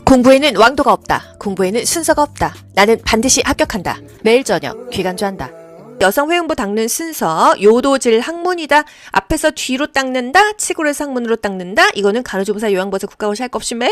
공부에는 왕도가 없다. 공부에는 순서가 없다. 나는 반드시 합격한다. 매일 저녁 귀간주한다. 여성 회음부 닦는 순서 요도질 학문이다. 앞에서 뒤로 닦는다. 치골에서 학문으로 닦는다. 이거는 간호조무사 요양보사 국가고시 할 것 없이 맨날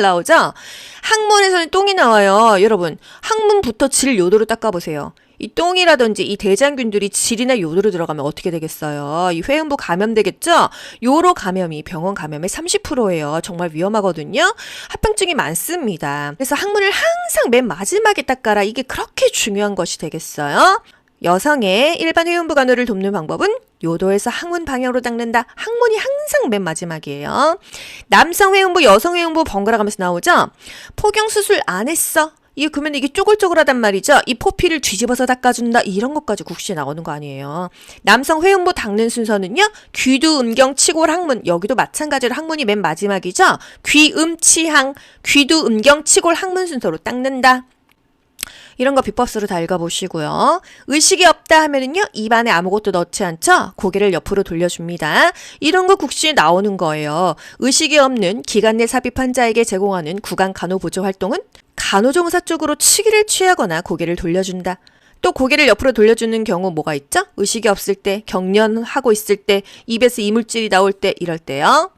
나오죠. 학문에서는 똥이 나와요. 여러분 학문부터 질 요도로 닦아보세요. 이 똥이라든지 이 대장균들이 질이나 요도로 들어가면 어떻게 되겠어요? 이 회음부 감염되겠죠? 요로 감염이 병원 감염의 30%예요. 정말 위험하거든요. 합병증이 많습니다. 그래서 학문을 항상 맨 마지막에 닦아라. 이게 그렇게 중요한 것이 되겠어요? 여성의 일반 회음부 간호를 돕는 방법은 요도에서 항문 방향으로 닦는다. 항문이 항상 맨 마지막이에요. 남성 회음부, 여성 회음부 번갈아 가면서 나오죠? 포경 수술 안 했어. 그러면 이게 쪼글쪼글하단 말이죠. 이 포피를 뒤집어서 닦아준다. 이런 것까지 국시에 나오는 거 아니에요. 남성 회음부 닦는 순서는요. 귀두, 음경, 치골, 항문. 여기도 마찬가지로 항문이 맨 마지막이죠. 귀, 음, 치, 항. 귀두, 음경, 치골, 항문 순서로 닦는다. 이런 거 비법서로 다 읽어보시고요. 의식이 없다 하면은요. 입안에 아무것도 넣지 않죠. 고개를 옆으로 돌려줍니다. 이런 거 국시에 나오는 거예요. 의식이 없는 기관 내 삽입 환자에게 제공하는 구강 간호보조 활동은 간호조무사 쪽으로 치기를 취하거나 고개를 돌려준다. 또 고개를 옆으로 돌려주는 경우 뭐가 있죠? 의식이 없을 때, 경련하고 있을 때, 입에서 이물질이 나올 때, 이럴 때요.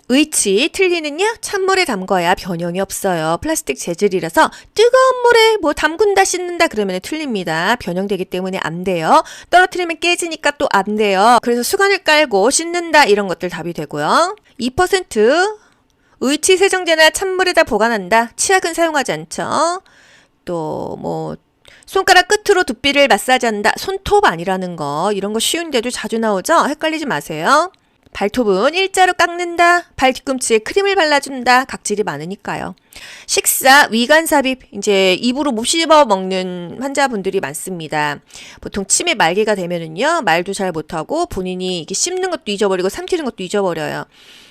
의치, 틀니는요, 찬물에 담가야 변형이 없어요. 플라스틱 재질이라서 뜨거운 물에 담근다, 씻는다 그러면 틀립니다. 변형되기 때문에 안 돼요. 떨어뜨리면 깨지니까 또 안 돼요. 그래서 수건을 깔고 씻는다 이런 것들 답이 되고요. 2% 의치 세정제나 찬물에다 보관한다. 치약은 사용하지 않죠. 또 손가락 끝으로 두피를 마사지한다. 손톱 아니라는 거. 이런 거 쉬운데도 자주 나오죠. 헷갈리지 마세요. 발톱은 일자로 깎는다. 발 뒤꿈치에 크림을 발라준다. 각질이 많으니까요. 식사, 위간 삽입, 이제 입으로 못 씹어 먹는 환자분들이 많습니다. 보통 치매 말기가 되면은요, 말도 잘 못하고 본인이 이게 씹는 것도 잊어버리고 삼키는 것도 잊어버려요.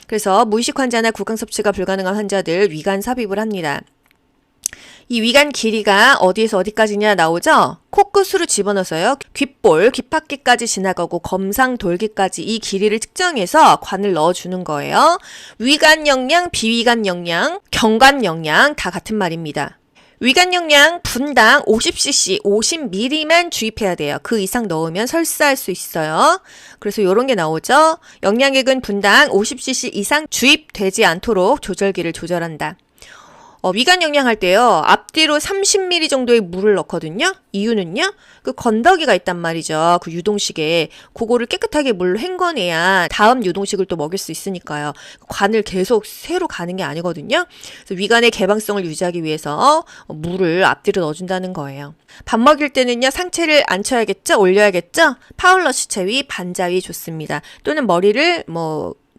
그래서 무의식 환자나 구강 섭취가 불가능한 환자들 위간 삽입을 합니다. 이 위간 길이가 어디에서 어디까지냐 나오죠? 코끝으로 집어넣어서요. 귓볼, 귓바퀴까지 지나가고 검상 돌기까지 이 길이를 측정해서 관을 넣어주는 거예요. 위간 영양, 비위간 영양, 경관 영양 다 같은 말입니다. 위간 영양 분당 50cc, 50ml만 주입해야 돼요. 그 이상 넣으면 설사할 수 있어요. 그래서 이런 게 나오죠. 영양액은 분당 50cc 이상 주입되지 않도록 조절기를 조절한다. 위간 영양 할 때요. 앞뒤로 30ml 정도의 물을 넣거든요. 이유는요. 그 건더기가 있단 말이죠. 그 유동식에. 그거를 깨끗하게 물로 헹궈내야 다음 유동식을 또 먹일 수 있으니까요. 관을 계속 새로 가는 게 아니거든요. 그래서 위간의 개방성을 유지하기 위해서 물을 앞뒤로 넣어준다는 거예요. 밥 먹일 때는요. 상체를 앉혀야겠죠? 올려야겠죠? 파울러시 체위, 반자위 좋습니다. 또는 머리를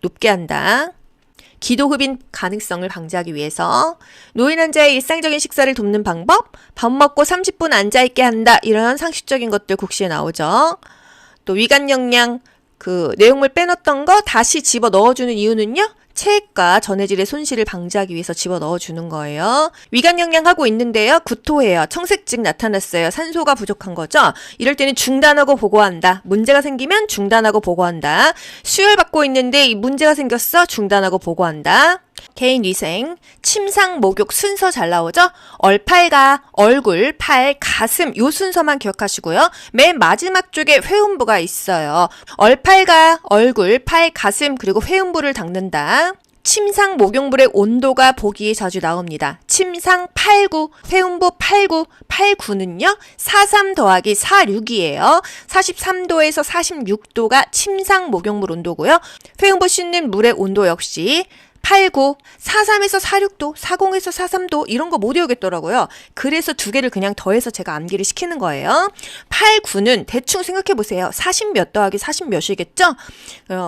높게 한다. 기도 흡인 가능성을 방지하기 위해서 노인 환자의 일상적인 식사를 돕는 방법, 밥 먹고 30분 앉아있게 한다. 이런 상식적인 것들 국시에 나오죠. 또 위간 영양 내용물 빼놨던 거 다시 집어 넣어주는 이유는요. 체액과 전해질의 손실을 방지하기 위해서 집어 넣어주는 거예요. 위간 영양하고 있는데요. 구토해요. 청색증 나타났어요. 산소가 부족한 거죠. 이럴 때는 중단하고 보고한다. 문제가 생기면 중단하고 보고한다. 수혈받고 있는데 이 문제가 생겼어. 중단하고 보고한다. 개인위생, 침상, 목욕 순서 잘 나오죠? 얼팔과 얼굴, 팔, 가슴 요 순서만 기억하시고요. 맨 마지막 쪽에 회음부가 있어요. 얼팔과 얼굴, 팔, 가슴 그리고 회음부를 닦는다. 침상 목욕물의 온도가 보기에 자주 나옵니다. 침상 89, 회음부 89, 89는요. 43 더하기 46이에요. 43도에서 46도가 침상 목욕물 온도고요. 회음부 씻는 물의 온도 역시 89, 43에서 46도, 40에서 43도 이런 거 못 외우겠더라고요. 그래서 두 개를 그냥 더해서 제가 암기를 시키는 거예요. 89는 대충 생각해 보세요. 40 몇 더하기 40 몇이겠죠?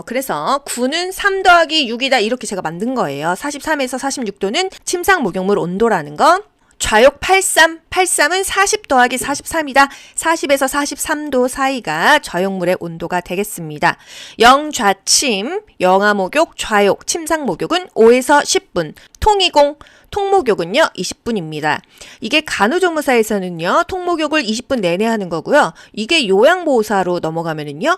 그래서 9는 3 더하기 6이다 이렇게 제가 만든 거예요. 43에서 46도는 침상 목욕물 온도라는 거. 좌욕 83, 83은 40 더하기 43이다. 40에서 43도 사이가 좌욕물의 온도가 되겠습니다. 영좌침, 영하목욕, 좌욕, 침상목욕은 5에서 10분, 통이공, 통목욕은요 20분입니다. 이게 간호조무사에서는요 통목욕을 20분 내내 하는 거고요. 이게 요양보호사로 넘어가면은요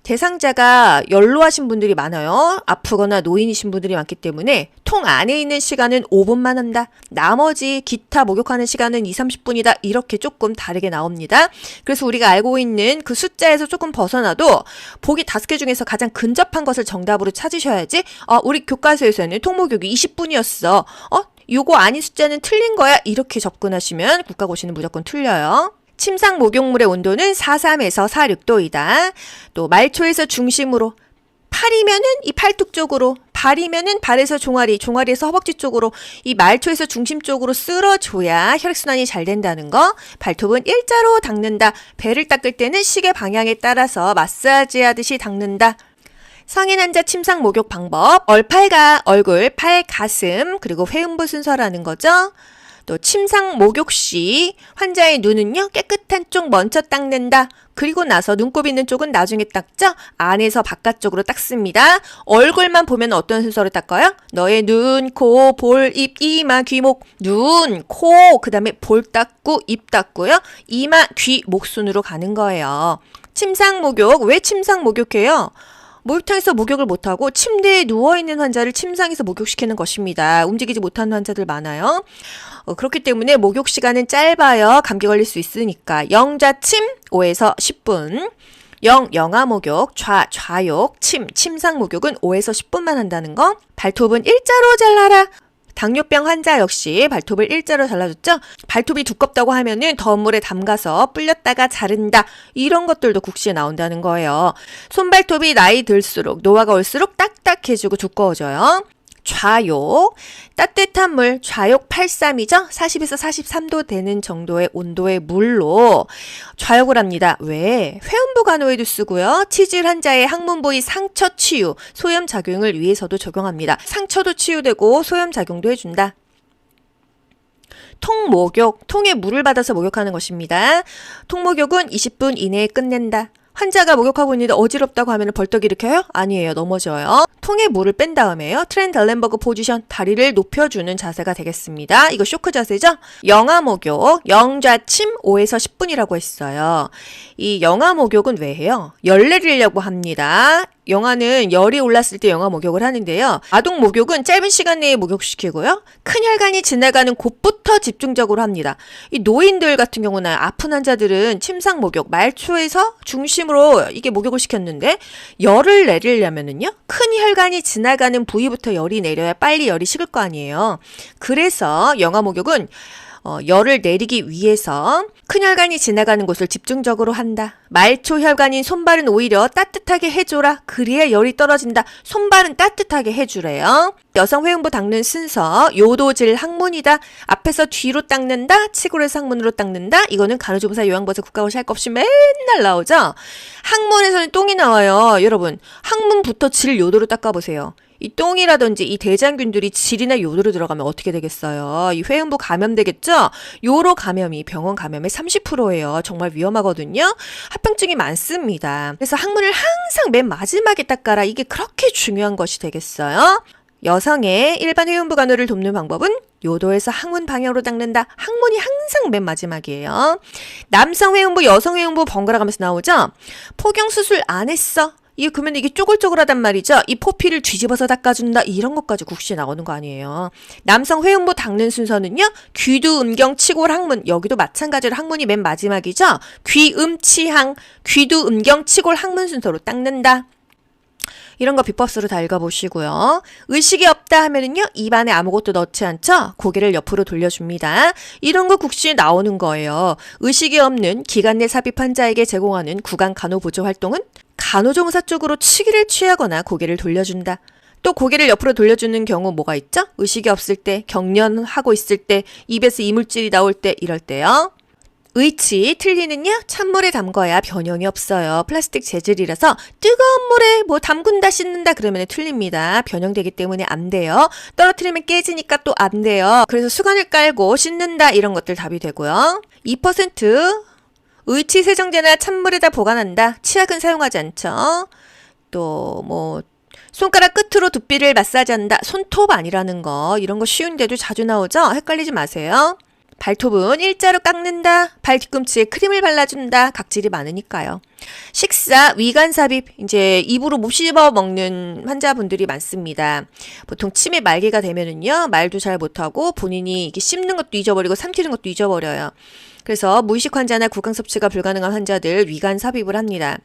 대상자가 연로하신 분들이 많아요. 아프거나 노인이신 분들이 많기 때문에 통 안에 있는 시간은 5분만 한다. 나머지 기타 목욕하는 시간은 2, 30분이다. 이렇게 조금 다르게 나옵니다. 그래서 우리가 알고 있는 그 숫자에서 조금 벗어나도 보기 5개 중에서 가장 근접한 것을 정답으로 찾으셔야지. 우리 교과서에서는 통목욕이 20분이었어. 요거 아닌 숫자는 틀린 거야. 이렇게 접근하시면 국가고시는 무조건 틀려요. 침상 목욕물의 온도는 43에서 46도이다. 또 말초에서 중심으로 팔이면은 이 팔뚝 쪽으로, 발이면은 발에서 종아리, 종아리에서 허벅지 쪽으로 이 말초에서 중심 쪽으로 쓸어줘야 혈액순환이 잘 된다는 거. 발톱은 일자로 닦는다. 배를 닦을 때는 시계 방향에 따라서 마사지 하듯이 닦는다. 성인 환자 침상 목욕 방법, 얼팔과 얼굴, 팔, 가슴, 그리고 회음부 순서라는 거죠. 또 침상 목욕 시 환자의 눈은요 깨끗한 쪽 먼저 닦는다. 그리고 나서 눈곱 있는 쪽은 나중에 닦죠. 안에서 바깥쪽으로 닦습니다. 얼굴만 보면 어떤 순서로 닦아요? 너의 눈, 코, 볼, 입, 이마, 귀, 목. 눈, 코, 그 다음에 볼 닦고 입 닦고요. 이마, 귀, 목 순으로 가는 거예요. 침상 목욕, 왜 침상 목욕해요? 목욕탕에서 목욕을 못하고 침대에 누워있는 환자를 침상에서 목욕시키는 것입니다. 움직이지 못하는 환자들 많아요. 그렇기 때문에 목욕 시간은 짧아요. 감기 걸릴 수 있으니까. 영좌침 5에서 10분. 영아 목욕, 좌욕, 침상 목욕은 5에서 10분만 한다는 거. 발톱은 일자로 잘라라. 당뇨병 환자 역시 발톱을 일자로 잘라줬죠. 발톱이 두껍다고 하면은 더운 물에 담가서 불렸다가 자른다. 이런 것들도 국시에 나온다는 거예요. 손발톱이 나이 들수록, 노화가 올수록 딱딱해지고 두꺼워져요. 좌욕, 따뜻한 물, 좌욕 83이죠? 40에서 43도 되는 정도의 온도의 물로 좌욕을 합니다. 왜? 회음부 간호에도 쓰고요. 치질 환자의 항문 부위 상처 치유, 소염 작용을 위해서도 적용합니다. 상처도 치유되고 소염 작용도 해준다. 통목욕, 통에 물을 받아서 목욕하는 것입니다. 통목욕은 20분 이내에 끝낸다. 환자가 목욕하고 있는데 어지럽다고 하면 벌떡 일으켜요? 아니에요. 넘어져요. 통에 물을 뺀 다음에요. 트렌달렌버그 포지션, 다리를 높여주는 자세가 되겠습니다. 이거 쇼크 자세죠? 영아 목욕, 영좌침 5에서 10분이라고 했어요. 이 영아 목욕은 왜 해요? 열 내리려고 합니다. 영아는 열이 올랐을 때 영아 목욕을 하는데요. 아동 목욕은 짧은 시간 내에 목욕시키고요. 큰 혈관이 지나가는 곳부터 집중적으로 합니다. 이 노인들 같은 경우는 아픈 환자들은 침상 목욕, 말초에서 중심으로 이게 목욕을 시켰는데 열을 내리려면은요. 큰 혈관이 지나가는 부위부터 열이 내려야 빨리 열이 식을 거 아니에요. 그래서 영아 목욕은 열을 내리기 위해서 큰 혈관이 지나가는 곳을 집중적으로 한다. 말초 혈관인 손발은 오히려 따뜻하게 해줘라. 그래야 열이 떨어진다. 손발은 따뜻하게 해주래요. 여성 회음부 닦는 순서, 요도질 항문이다. 앞에서 뒤로 닦는다. 치골에서 항문으로 닦는다. 이거는 간호조무사 요양보에서 국가고시 할 거 없이 맨날 나오죠. 항문에서는 똥이 나와요. 여러분, 항문부터 질 요도로 닦아보세요. 이 똥이라든지 이 대장균들이 질이나 요도로 들어가면 어떻게 되겠어요? 이 회음부 감염되겠죠? 요로 감염이 병원 감염의 30%예요. 정말 위험하거든요. 합병증이 많습니다. 그래서 항문을 항상 맨 마지막에 닦아라. 이게 그렇게 중요한 것이 되겠어요? 여성의 일반 회음부 간호를 돕는 방법은 요도에서 항문 방향으로 닦는다. 항문이 항상 맨 마지막이에요. 남성 회음부, 여성 회음부 번갈아 가면서 나오죠? 포경 수술 안 했어. 그러면 이게 쪼글쪼글하단 말이죠. 이 포피를 뒤집어서 닦아준다. 이런 것까지 국시에 나오는 거 아니에요. 남성 회음부 닦는 순서는요. 귀두, 음경, 치골, 항문. 여기도 마찬가지로 항문이 맨 마지막이죠. 귀, 치항, 귀두, 음경, 치골, 항문 순서로 닦는다. 이런 거 비법서로 다 읽어보시고요. 의식이 없다 하면은요. 입안에 아무것도 넣지 않죠. 고개를 옆으로 돌려줍니다. 이런 거 국시에 나오는 거예요. 의식이 없는 기관 내 삽입 환자에게 제공하는 구강 간호보조 활동은 간호조무사 쪽으로 치기를 취하거나 고개를 돌려준다. 또 고개를 옆으로 돌려주는 경우 뭐가 있죠? 의식이 없을 때, 경련하고 있을 때, 입에서 이물질이 나올 때, 이럴 때요. 의치, 틀리는요? 찬물에 담궈야 변형이 없어요. 플라스틱 재질이라서 뜨거운 물에 담근다, 씻는다 그러면 틀립니다. 변형되기 때문에 안 돼요. 떨어뜨리면 깨지니까 또 안 돼요. 그래서 수건을 깔고 씻는다 이런 것들 답이 되고요. 2% 의치 세정제나 찬물에다 보관한다. 치약은 사용하지 않죠. 또 손가락 끝으로 두피를 마사지한다. 손톱 아니라는 거. 이런 거 쉬운데도 자주 나오죠? 헷갈리지 마세요. 발톱은 일자로 깎는다. 발 뒤꿈치에 크림을 발라준다. 각질이 많으니까요. 식사, 위간 삽입, 이제 입으로 못 씹어 먹는 환자분들이 많습니다. 보통 치매 말기가 되면은요, 말도 잘 못하고 본인이 이게 씹는 것도 잊어버리고 삼키는 것도 잊어버려요. 그래서 무의식 환자나 구강 섭취가 불가능한 환자들 위간 삽입을 합니다.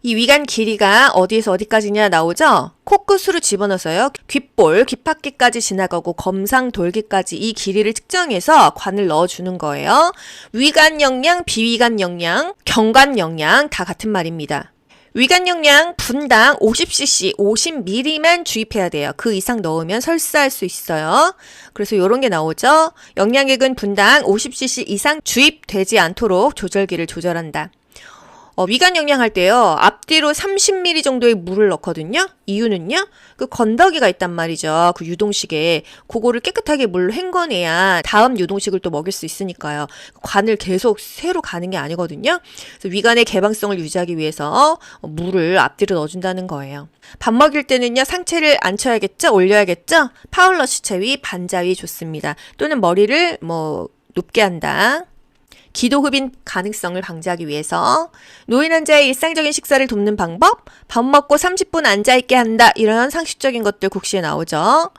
이 위간 길이가 어디에서 어디까지냐 나오죠? 코끝으로 집어넣어서요. 귓볼, 귓바퀴까지 지나가고 검상 돌기까지 이 길이를 측정해서 관을 넣어주는 거예요. 위간 영양, 비위간 영양, 경관 영양 다 같은 말입니다. 위간 영양 분당 50cc, 50ml만 주입해야 돼요. 그 이상 넣으면 설사할 수 있어요. 그래서 이런 게 나오죠. 영양액은 분당 50cc 이상 주입되지 않도록 조절기를 조절한다. 위간 영양할 때요, 앞뒤로 30ml 정도의 물을 넣거든요. 이유는요, 그 건더기가 있단 말이죠. 그 유동식에. 그거를 깨끗하게 물로 헹궈내야 다음 유동식을 또 먹일 수 있으니까요. 관을 계속 새로 가는 게 아니거든요. 그래서 위간의 개방성을 유지하기 위해서 물을 앞뒤로 넣어준다는 거예요. 밥 먹일 때는요, 상체를 앉혀야겠죠? 올려야겠죠? 파울러시 체위, 반자위 좋습니다. 또는 머리를 높게 한다. 기도흡인 가능성을 방지하기 위해서 노인 환자의 일상적인 식사를 돕는 방법, 밥 먹고 30분 앉아있게 한다. 이런 상식적인 것들 국시에 나오죠.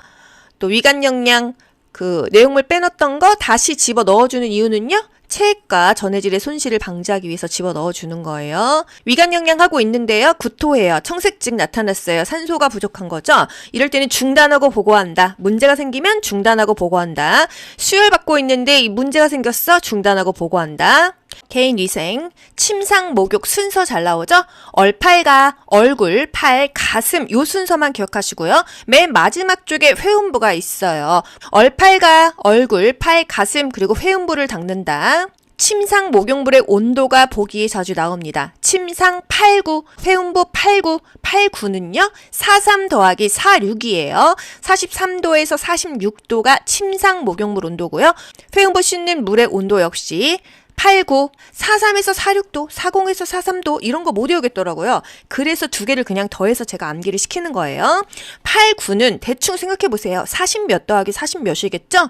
또 위간 영양 그 내용물 빼놨던 거 다시 집어 넣어주는 이유는요. 체액과 전해질의 손실을 방지하기 위해서 집어 넣어주는 거예요. 위간 영양하고 있는데요. 구토해요. 청색증 나타났어요. 산소가 부족한 거죠. 이럴 때는 중단하고 보고한다. 문제가 생기면 중단하고 보고한다. 수혈받고 있는데 이 문제가 생겼어. 중단하고 보고한다. 개인위생, 침상, 목욕 순서 잘 나오죠? 얼팔과 얼굴, 팔, 가슴 요 순서만 기억하시고요. 맨 마지막 쪽에 회음부가 있어요. 얼팔과 얼굴, 팔, 가슴 그리고 회음부를 닦는다. 침상 목욕물의 온도가 보기에 자주 나옵니다. 침상 89, 회음부 89, 89는요. 43 더하기 46이에요. 43도에서 46도가 침상 목욕물 온도고요. 회음부 씻는 물의 온도 역시 89, 43에서 46도, 40에서 43도 이런 거 못 외우겠더라고요. 그래서 두 개를 그냥 더해서 제가 암기를 시키는 거예요. 89는 대충 생각해 보세요. 40 몇 더하기 40 몇이겠죠?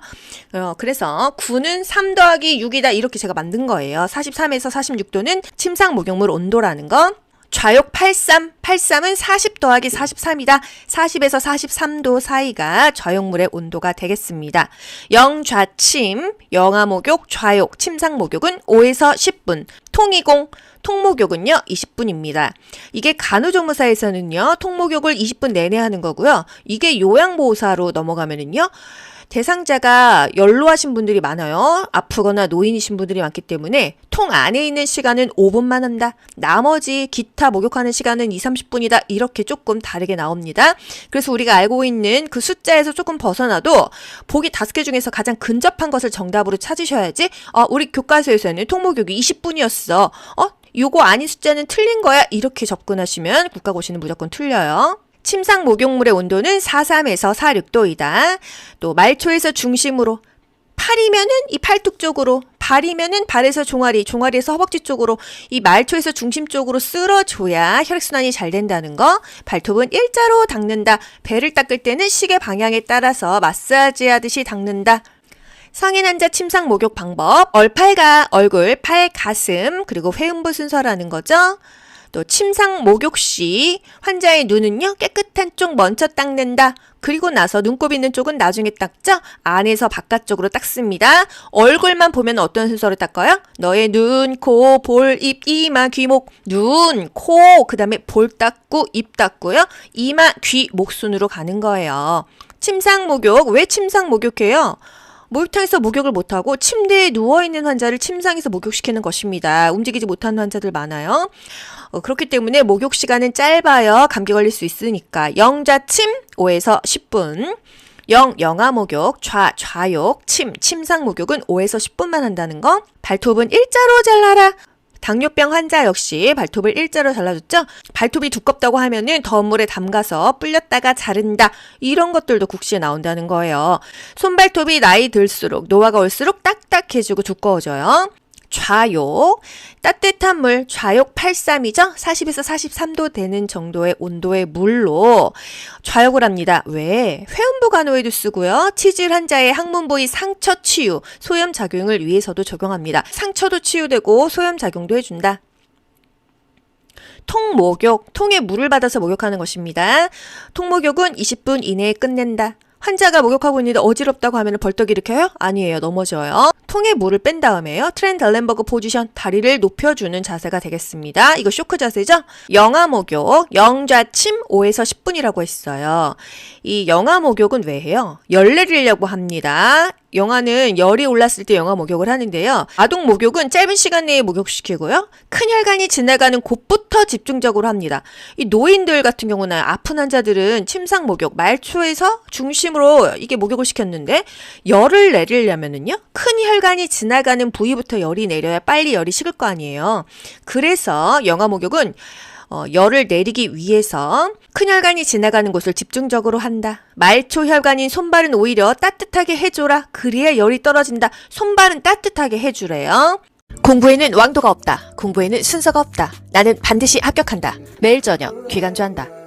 그래서 9는 3 더하기 6이다 이렇게 제가 만든 거예요. 43에서 46도는 침상 목욕물 온도라는 거. 좌욕 83, 83은 40 더하기 43이다. 40에서 43도 사이가 좌욕물의 온도가 되겠습니다. 영좌침, 영하목욕, 좌욕, 침상목욕은 5에서 10분, 통이공, 통목욕은요 20분입니다. 이게 간호조무사에서는요 통목욕을 20분 내내 하는 거고요. 이게 요양보호사로 넘어가면은요 대상자가 연로하신 분들이 많아요. 아프거나 노인이신 분들이 많기 때문에 통 안에 있는 시간은 5분만 한다. 나머지 기타 목욕하는 시간은 20-30분이다. 이렇게 조금 다르게 나옵니다. 그래서 우리가 알고 있는 그 숫자에서 조금 벗어나도 보기 5개 중에서 가장 근접한 것을 정답으로 찾으셔야지. 우리 교과서에서는 통목욕이 20분이었어. 요거 아닌 숫자는 틀린 거야. 이렇게 접근하시면 국가고시는 무조건 틀려요. 침상 목욕물의 온도는 43에서 46도이다. 또 말초에서 중심으로 팔이면은 이 팔뚝 쪽으로, 발이면은 발에서 종아리, 종아리에서 허벅지 쪽으로 이 말초에서 중심 쪽으로 쓸어줘야 혈액순환이 잘 된다는 거. 발톱은 일자로 닦는다. 배를 닦을 때는 시계 방향에 따라서 마사지 하듯이 닦는다. 성인 환자 침상 목욕 방법, 얼팔과 얼굴, 팔, 가슴, 그리고 회음부 순서라는 거죠. 또 침상 목욕 시 환자의 눈은요 깨끗한 쪽 먼저 닦는다. 그리고 나서 눈곱 있는 쪽은 나중에 닦죠. 안에서 바깥쪽으로 닦습니다. 얼굴만 보면 어떤 순서로 닦아요? 너의 눈, 코, 볼, 입, 이마, 귀, 목. 눈, 코, 그 다음에 볼 닦고 입 닦고요. 이마, 귀, 목 순으로 가는 거예요. 침상 목욕, 왜 침상 목욕해요? 목욕탕에서 목욕을 못하고 침대에 누워있는 환자를 침상에서 목욕시키는 것입니다. 움직이지 못하는 환자들 많아요. 그렇기 때문에 목욕 시간은 짧아요. 감기 걸릴 수 있으니까. 영좌침 5에서 10분. 영하 목욕, 좌욕, 침상 목욕은 5에서 10분만 한다는 거. 발톱은 일자로 잘라라. 당뇨병 환자 역시 발톱을 일자로 잘라줬죠. 발톱이 두껍다고 하면은 더운 물에 담가서 불렸다가 자른다. 이런 것들도 국시에 나온다는 거예요. 손발톱이 나이 들수록 노화가 올수록 딱딱해지고 두꺼워져요. 좌욕, 따뜻한 물, 좌욕 83이죠? 40에서 43도 되는 정도의 온도의 물로 좌욕을 합니다. 왜? 회음부 간호에도 쓰고요. 치질 환자의 항문 부위 상처 치유, 소염 작용을 위해서도 적용합니다. 상처도 치유되고 소염 작용도 해준다. 통목욕, 통에 물을 받아서 목욕하는 것입니다. 통목욕은 20분 이내에 끝낸다. 환자가 목욕하고 있는데 어지럽다고 하면 벌떡 일으켜요? 아니에요. 넘어져요. 통에 물을 뺀 다음에요. 트렌달렌버그 포지션, 다리를 높여주는 자세가 되겠습니다. 이거 쇼크 자세죠? 영아 목욕, 영좌침 5에서 10분이라고 했어요. 이 영아 목욕은 왜 해요? 열 내리려고 합니다. 영아는 열이 올랐을 때 영아 목욕을 하는데요. 아동 목욕은 짧은 시간 내에 목욕시키고요. 큰 혈관이 지나가는 곳부터 집중적으로 합니다. 이 노인들 같은 경우는 아픈 환자들은 침상 목욕, 말초에서 중심으로 이게 목욕을 시켰는데 열을 내리려면은요. 큰 혈관이 지나가는 부위부터 열이 내려야 빨리 열이 식을 거 아니에요. 그래서 영아 목욕은 열을 내리기 위해서 큰 혈관이 지나가는 곳을 집중적으로 한다. 말초 혈관인 손발은 오히려 따뜻하게 해줘라. 그래야 열이 떨어진다. 손발은 따뜻하게 해주래요. 공부에는 왕도가 없다. 공부에는 순서가 없다. 나는 반드시 합격한다. 매일 저녁 귀간주한다.